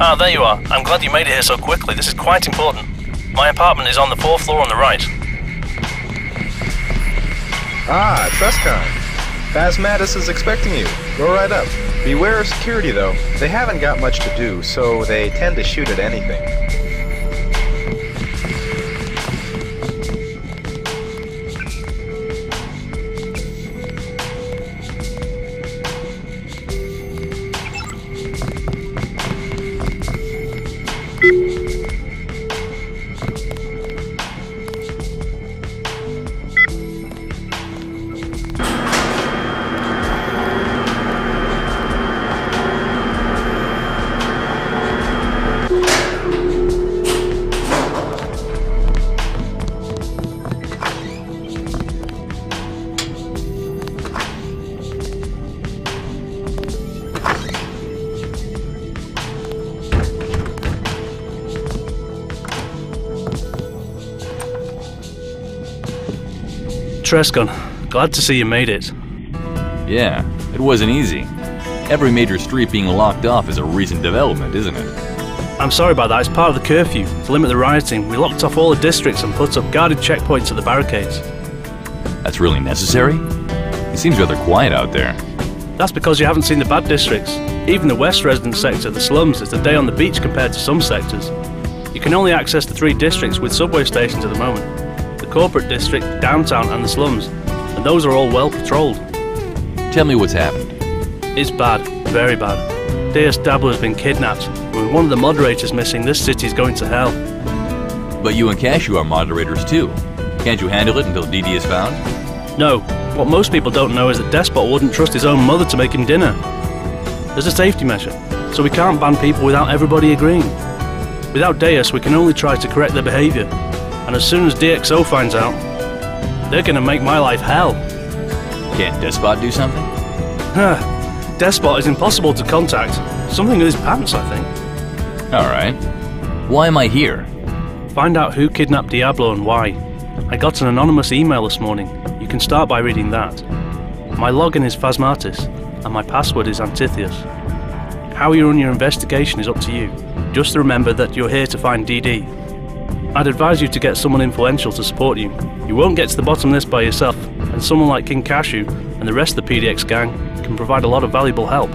Ah, there you are. I'm glad you made it here so quickly. This is quite important. My apartment is on the 4th floor on the right. Ah, Trescon. Phasmatus is expecting you. Go right up. Beware of security, though. They haven't got much to do, so they tend to shoot at anything. Trescon, glad to see you made it. Yeah, it wasn't easy. Every major street being locked off is a recent development, isn't it? I'm sorry about that, it's part of the curfew. To limit the rioting, we locked off all the districts and put up guarded checkpoints at the barricades. That's really necessary? It seems rather quiet out there. That's because you haven't seen the bad districts. Even the West resident sector, the slums, is the day on the beach compared to some sectors. You can only access the 3 districts with subway stations at the moment. The corporate district, downtown and the slums, and those are all well patrolled. Tell me what's happened. It's bad, very bad. Deus Dabler has been kidnapped, and with one of the moderators missing, this city's going to hell. But you and Cashew are moderators too. Can't you handle it until DD is found? No, what most people don't know is that Despot wouldn't trust his own mother to make him dinner. There's a safety measure, so we can't ban people without everybody agreeing. Without Deus, we can only try to correct their behaviour. And as soon as DxO finds out, they're gonna make my life hell. Can't Despot do something? Despot is impossible to contact. Something in his pants, I think. Alright. Why am I here? Find out who kidnapped Diablo and why. I got an anonymous email this morning. You can start by reading that. My login is Phasmatus, and my password is Antitheus. How you run your investigation is up to you. Just remember that you're here to find DD. I'd advise you to get someone influential to support you. You won't get to the bottom of this by yourself, and someone like King Cashew and the rest of the PDX gang can provide a lot of valuable help.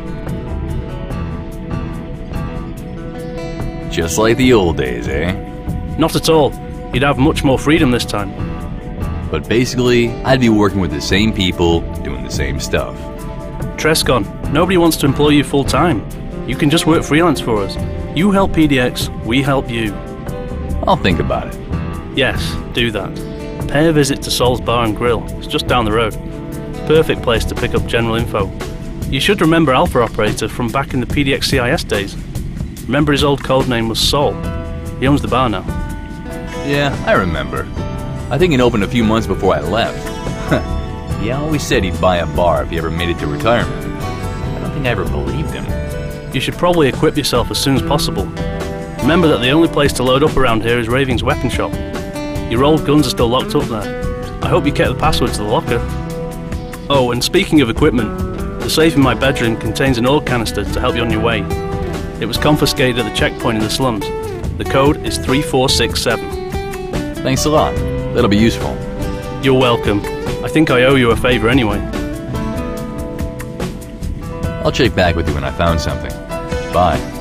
Just like the old days, eh? Not at all. You'd have much more freedom this time. But basically, I'd be working with the same people, doing the same stuff. Trescon, nobody wants to employ you full-time. You can just work freelance for us. You help PDX, we help you. I'll think about it. Yes, do that. Pay a visit to Sol's Bar and Grill. It's just down the road. Perfect place to pick up general info. You should remember Alpha Operator from back in the PDX CIS days. Remember his old codename was Sol. He owns the bar now. Yeah, I remember. I think it opened a few months before I left. He always said he'd buy a bar if he ever made it to retirement. I don't think I ever believed him. You should probably equip yourself as soon as possible. Remember that the only place to load up around here is Raving's weapon shop. Your old guns are still locked up there. I hope you kept the password to the locker. Oh, and speaking of equipment, the safe in my bedroom contains an ore canister to help you on your way. It was confiscated at the checkpoint in the slums. The code is 3467. Thanks a lot. That'll be useful. You're welcome. I think I owe you a favor anyway. I'll check back with you when I found something. Bye.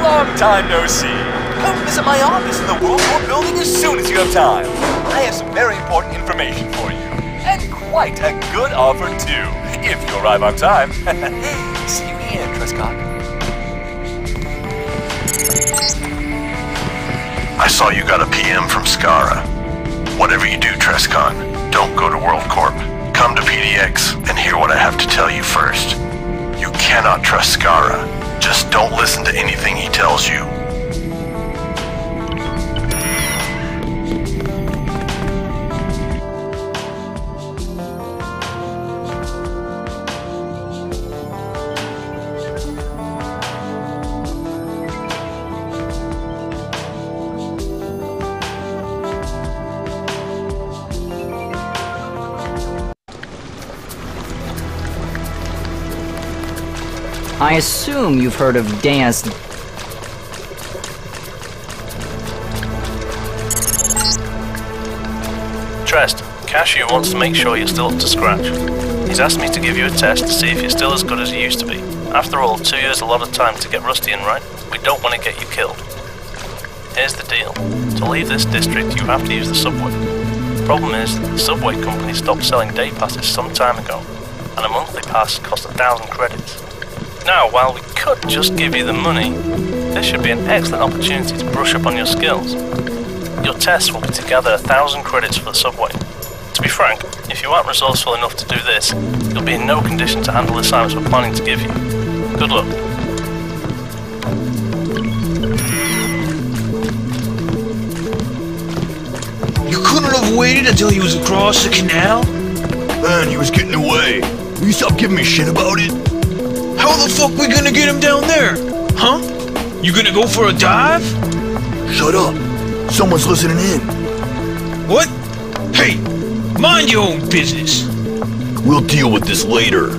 Long time no see. Come visit my office in the World War building as soon as you have time. I have some very important information for you. And quite a good offer, too, if you arrive on time. See you here, Trescott. I saw you got a PM from Skara. Whatever you do, Trescott, don't go to World Corp. Come to PDX and hear what I have to tell you first. You cannot trust Skara. Just don't listen to anything he tells you. I assume you've heard of Deus... Trest, Cashew wants to make sure you're still up to scratch. He's asked me to give you a test to see if you're still as good as you used to be. After all, 2 years is a lot of time to get rusty and right. We don't want to get you killed. Here's the deal. To leave this district, you have to use the subway. The problem is, the subway company stopped selling day passes some time ago, and a monthly pass costs 1,000 credits. Now, while we could just give you the money, this should be an excellent opportunity to brush up on your skills. Your tests will be to gather 1,000 credits for the subway. To be frank, if you aren't resourceful enough to do this, you'll be in no condition to handle the assignments we're planning to give you. Good luck. You couldn't have waited until he was across the canal? Man, he was getting away. Will you stop giving me shit about it? How the fuck we gonna get him down there? Huh? You gonna go for a dive? Shut up. Someone's listening in. What? Hey, mind your own business. We'll deal with this later.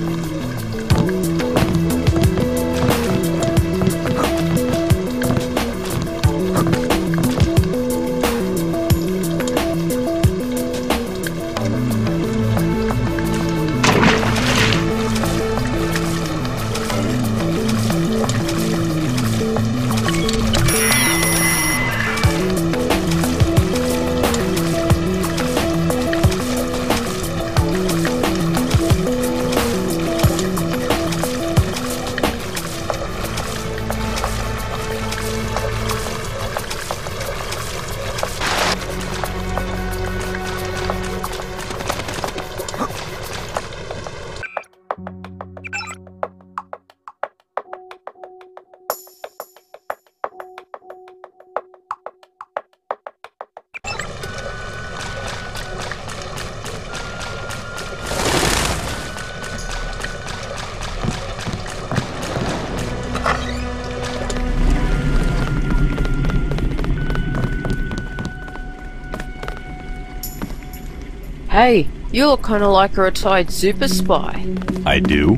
Hey, you look kinda like a retired super spy. I do?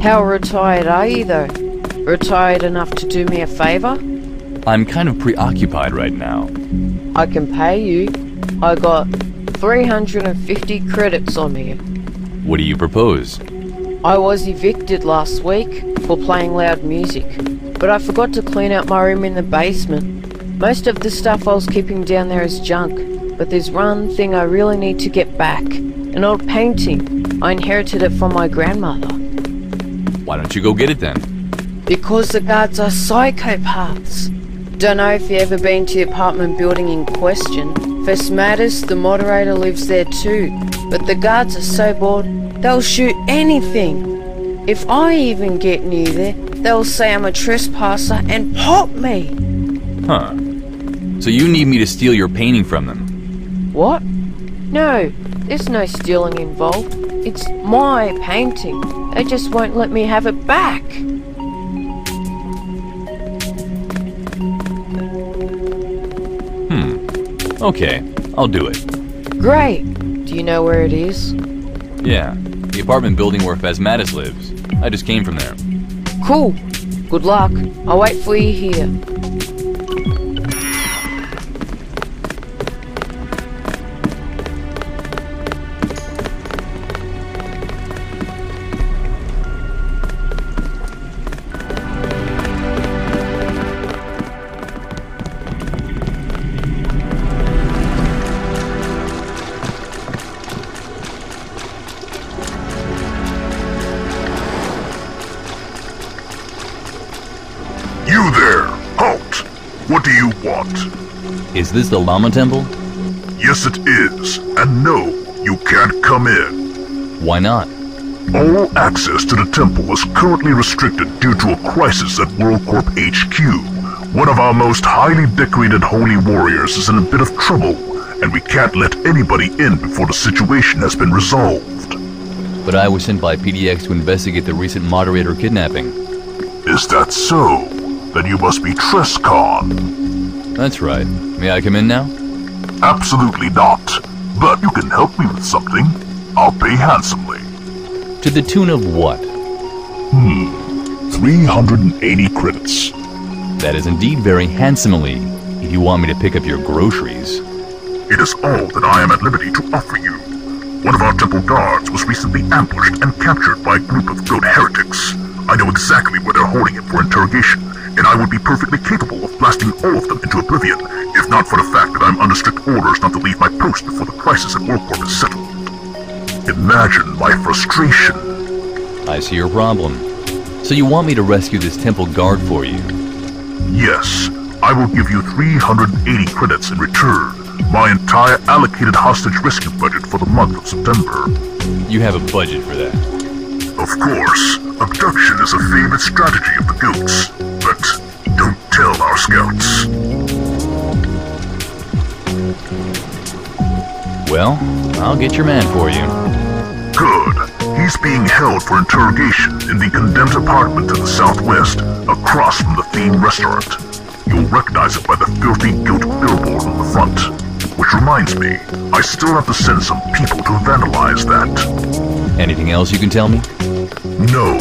How retired are you though? Retired enough to do me a favor? I'm kind of preoccupied right now. I can pay you. I got 350 credits on me. What do you propose? I was evicted last week for playing loud music, but I forgot to clean out my room in the basement. Most of the stuff I was keeping down there is junk, but there's one thing I really need to get back. An old painting. I inherited it from my grandmother. Why don't you go get it then? Because the guards are psychopaths. Don't know if you've ever been to the apartment building in question. First matters, the moderator lives there too. But the guards are so bored, they'll shoot anything. If I even get near there, they'll say I'm a trespasser and pop me. Huh. So you need me to steal your painting from them? What? No, there's no stealing involved. It's my painting. They just won't let me have it back. Okay, I'll do it. Great. Do you know where it is? Yeah, the apartment building where Phasmatis lives. I just came from there. Cool. Good luck. I'll wait for you here. You there! Halt! What do you want? Is this the Llama Temple? Yes, it is. And no, you can't come in. Why not? All access to the temple is currently restricted due to a crisis at WorldCorp HQ. One of our most highly decorated holy warriors is in a bit of trouble, and we can't let anybody in before the situation has been resolved. But I was sent by PDX to investigate the recent moderator kidnapping. Is that so? Then you must be Trescon. That's right. May I come in now? Absolutely not. But you can help me with something. I'll pay handsomely. To the tune of what? 380 credits. That is indeed very handsomely, if you want me to pick up your groceries. It is all that I am at liberty to offer you. One of our temple guards was recently ambushed and captured by a group of goat heretics. I know exactly where they're holding him for interrogation, and I would be perfectly capable of blasting all of them into oblivion, if not for the fact that I'm under strict orders not to leave my post before the crisis at WorldCorp is settled. Imagine my frustration. I see your problem. So you want me to rescue this temple guard for you? Yes, I will give you 380 credits in return, my entire allocated hostage rescue budget for the month of September. You have a budget for that. Of course, abduction is a favorite strategy of the goats, but don't tell our scouts. Well, I'll get your man for you. Good. He's being held for interrogation in the condemned apartment to the southwest, across from the theme restaurant. You'll recognize it by the filthy goat billboard on the front. Which reminds me, I still have to send some people to vandalize that. Anything else you can tell me? No,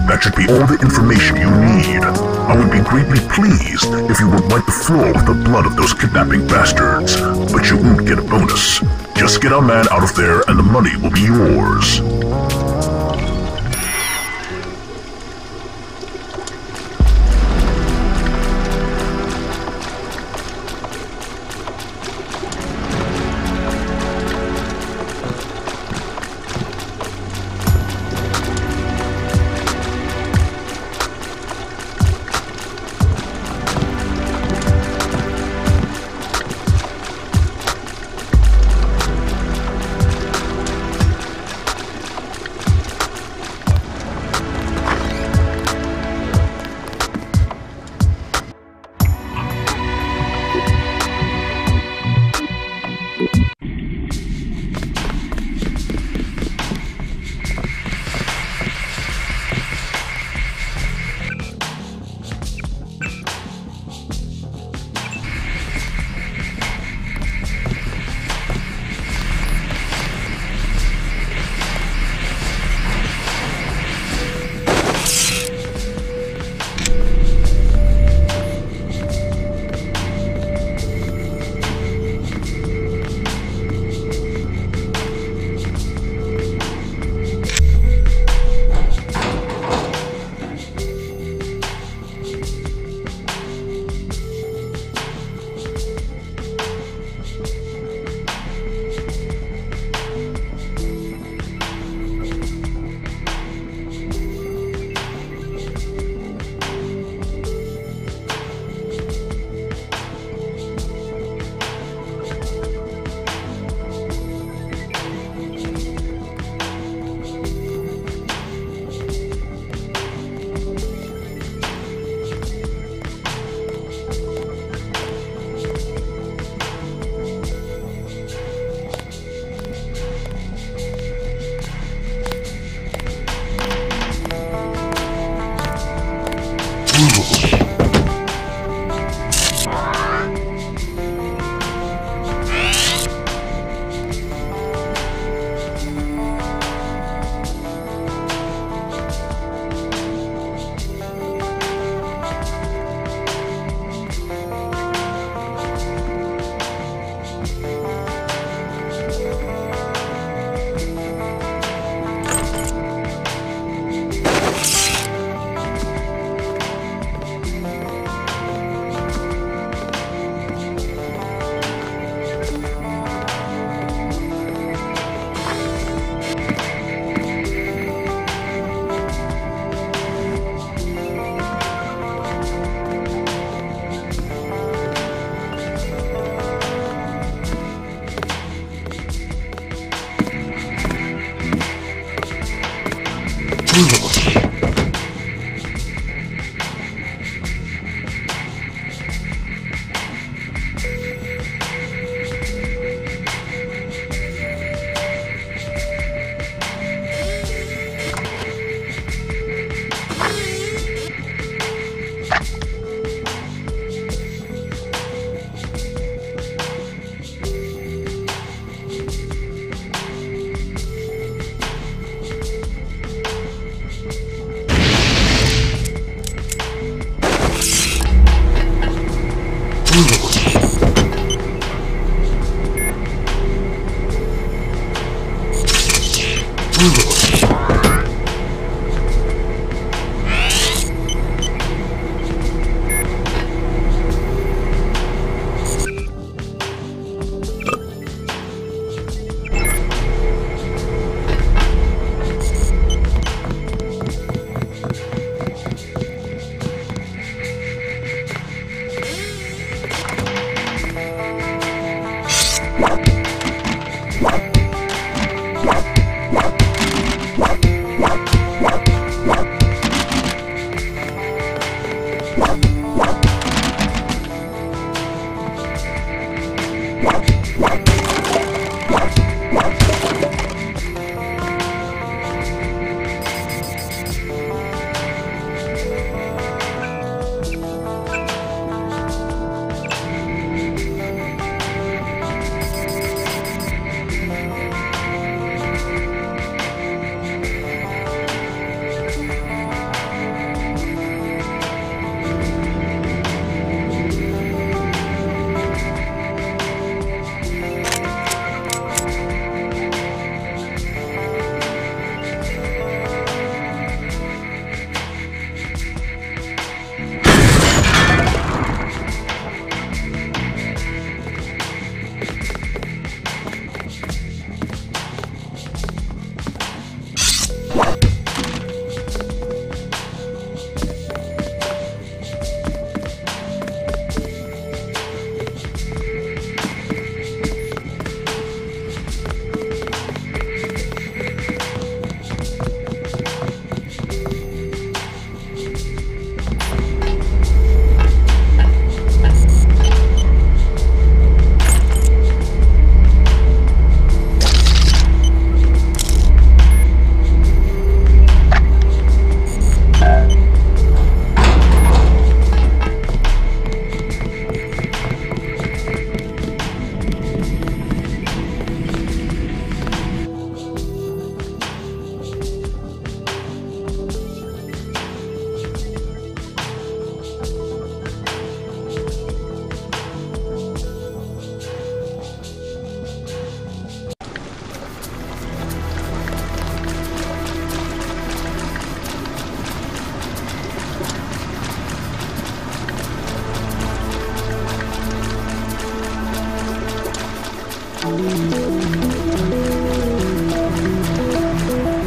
that should be all the information you need. I would be greatly pleased if you would wipe the floor with the blood of those kidnapping bastards, but you won't get a bonus. Just get our man out of there and the money will be yours.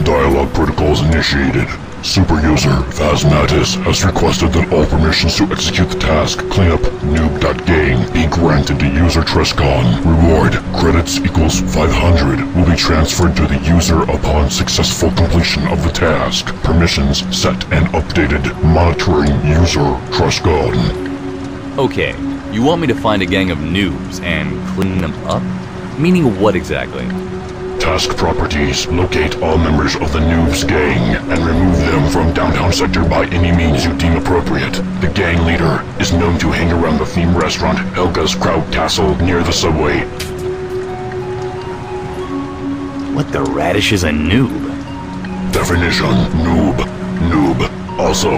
Dialogue protocols initiated. Super user Phasmatis has requested that all permissions to execute the task cleanup noob.gang be granted to user Trescon. Reward credits equals 500 will be transferred to the user upon successful completion of the task. Permissions set and updated. Monitoring user Trescon. Okay, you want me to find a gang of noobs and clean them up? Meaning what exactly? Task properties. Locate all members of the Noobs gang and remove them from downtown sector by any means you deem appropriate. The gang leader is known to hang around the theme restaurant Helga's Kraut Castle near the subway. What the radish is a noob? Definition: noob, noob. Also,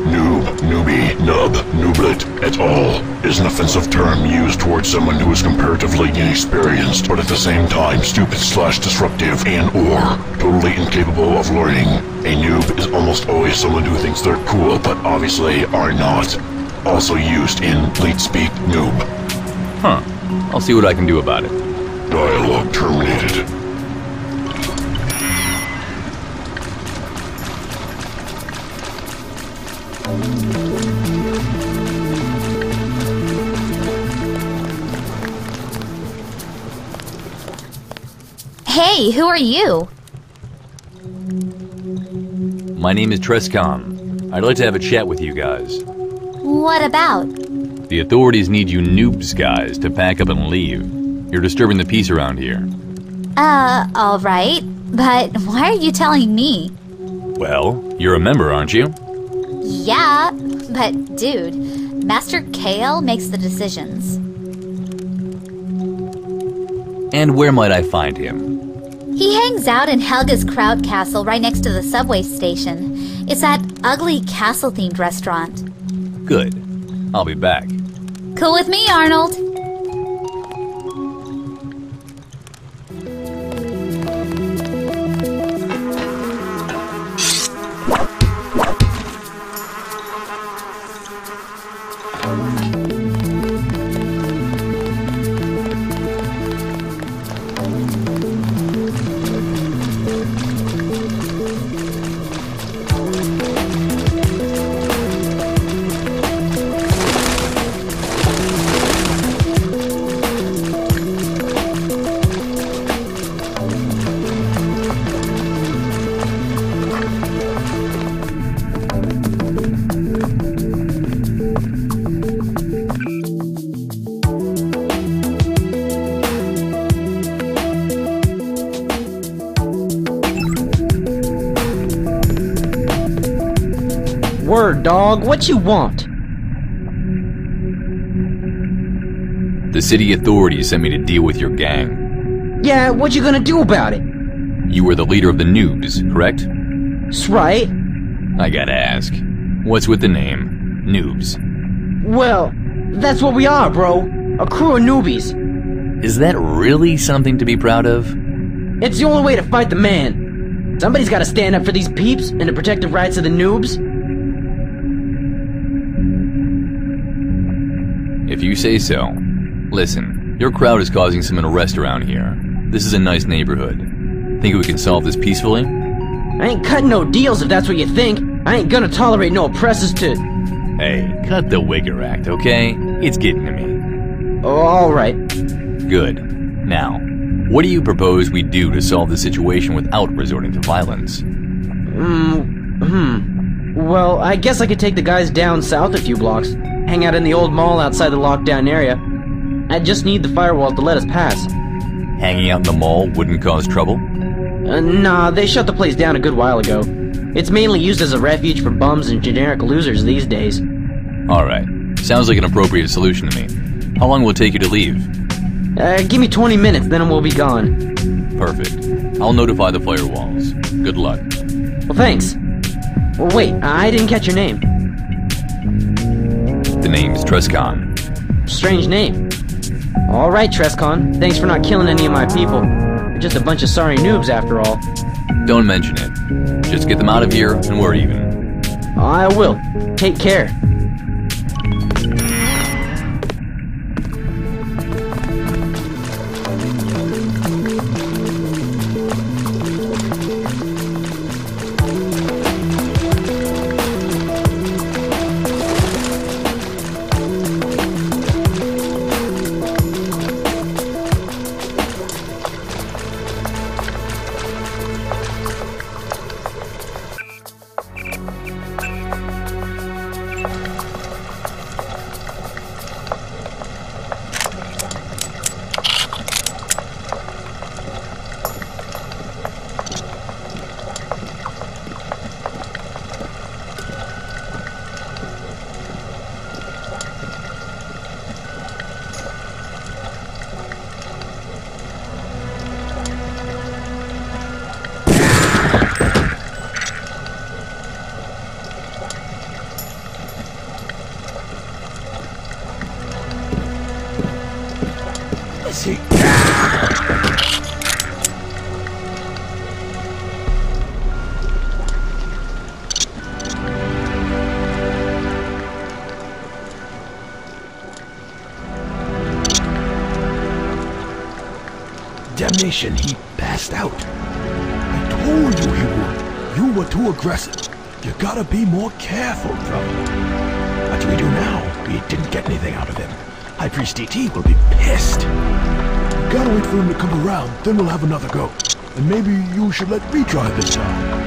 noob, newbie, nub, nooblet, et al. is an offensive term used towards someone who is comparatively inexperienced, but at the same time stupid/disruptive and/or totally incapable of learning. A noob is almost always someone who thinks they're cool, but obviously are not. Also used in leet speak noob. Huh. I'll see what I can do about it. Dialogue terminated. Hey, who are you? My name is Trescon. I'd like to have a chat with you guys. What about? The authorities need you noobs guys to pack up and leave. You're disturbing the peace around here. Alright. But why are you telling me? Well, you're a member, aren't you? Yeah, but dude, Master KL makes the decisions. And where might I find him? He hangs out in Helga's Kraut Castle right next to the subway station. It's that ugly castle-themed restaurant. Good. I'll be back. Cool with me, Arnold. Word, dog, what you want? The city authorities sent me to deal with your gang. Yeah, what you gonna do about it? You were the leader of the noobs, correct? That's right. I gotta ask, what's with the name, noobs? Well, that's what we are, bro. A crew of newbies. Is that really something to be proud of? It's the only way to fight the man. Somebody's gotta stand up for these peeps and to protect the rights of the noobs. If you say so. Listen, your crowd is causing some unrest around here. This is a nice neighborhood. Think we can solve this peacefully? I ain't cutting no deals if that's what you think. I ain't gonna tolerate no oppressors to... Hey, cut the wigger act, okay? It's getting to me. Oh, alright. Good. Now, what do you propose we do to solve the situation without resorting to violence? Well, I guess I could take the guys down south a few blocks. Hang out in the old mall outside the lockdown area. I just need the firewalls to let us pass. Hanging out in the mall wouldn't cause trouble? Nah, they shut the place down a good while ago. It's mainly used as a refuge for bums and generic losers these days. Alright. Sounds like an appropriate solution to me. How long will it take you to leave? Give me 20 minutes, then we'll be gone. Perfect. I'll notify the firewalls. Good luck. Well, thanks. Well, wait, I didn't catch your name. The name's Trescon. Strange name. Alright, Trescon. Thanks for not killing any of my people. We're just a bunch of sorry noobs after all. Don't mention it. Just get them out of here and we're even. I will. Take care. Damnation, he passed out. I told you he would. You were too aggressive. You gotta be more careful, brother. What do we do now? We didn't get anything out of him. High Priest DT will be pissed. We gotta wait for him to come around, then we'll have another go. And maybe you should let me try this time.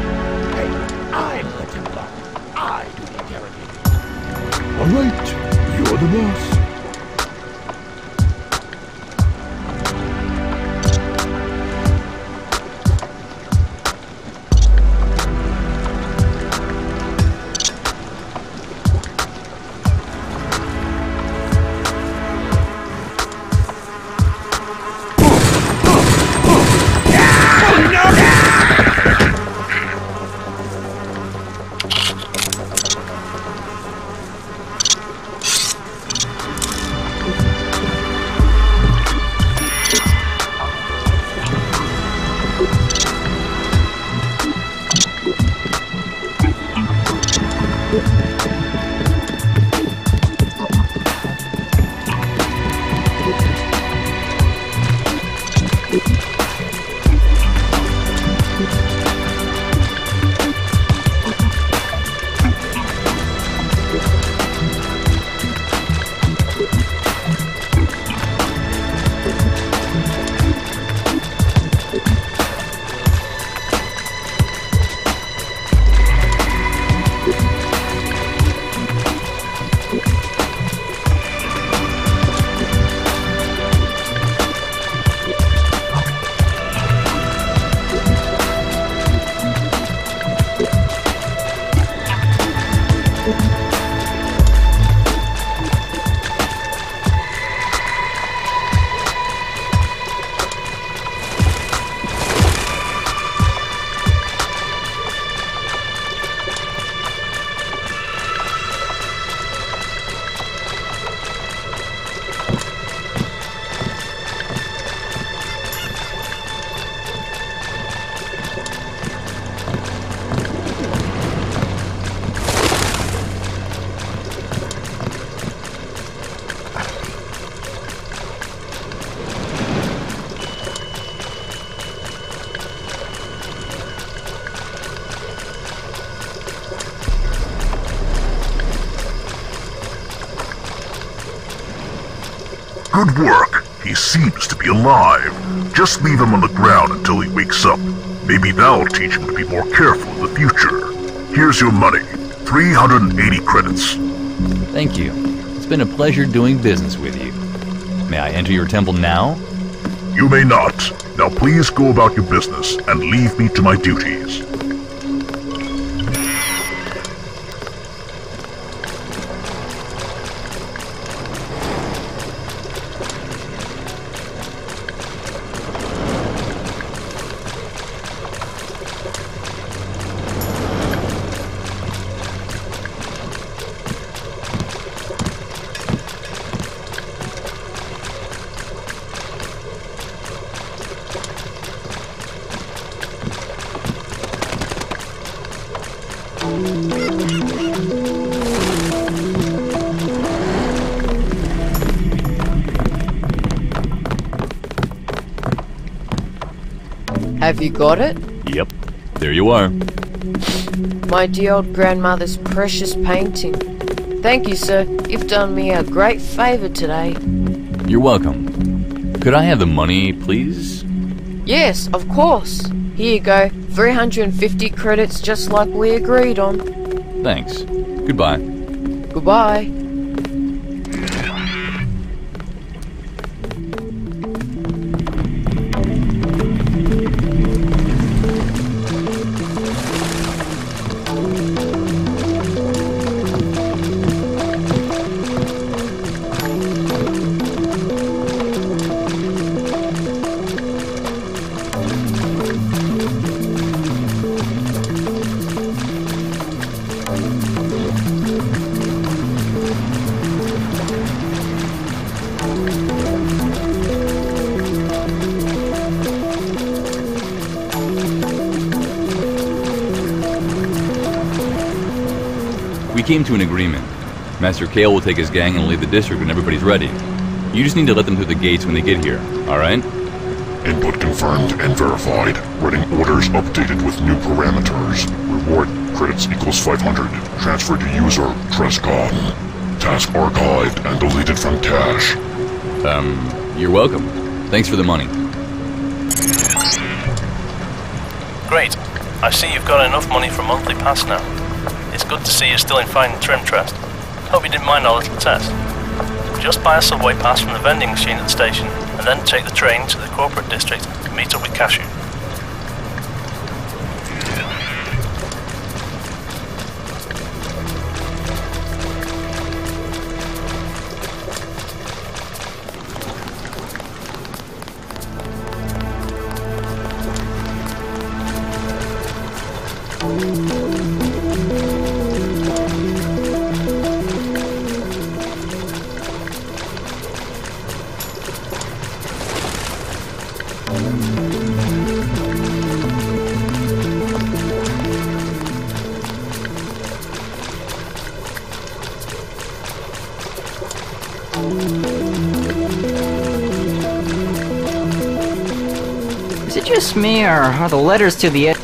Hey, I'm the Templar. I do the interrogating. All right, you're the boss. Good work. He seems to be alive. Just leave him on the ground until he wakes up. Maybe that'll teach him to be more careful in the future. Here's your money. 380 credits. Thank you. It's been a pleasure doing business with you. May I enter your temple now? You may not. Now please go about your business and leave me to my duties. Have you got it? Yep. There you are. My dear old grandmother's precious painting. Thank you, sir. You've done me a great favor today. You're welcome. Could I have the money, please? Yes, of course. Here you go. 350 credits just like we agreed on. Thanks. Goodbye. Goodbye. We came to an agreement. Master Kale will take his gang and leave the district when everybody's ready. You just need to let them through the gates when they get here, alright? Input confirmed and verified. Reading orders updated with new parameters. Reward credits equals 500. Transfer to user Trescon. Task archived and deleted from cache. You're welcome. Thanks for the money. Great. I see you've got enough money for a monthly pass now. It's good to see you're still in fine trim, Trest. Hope you didn't mind our little test. Just buy a subway pass from the vending machine at the station, and then take the train to the corporate district to meet up with Cashew. Is it just me, or are the letters to the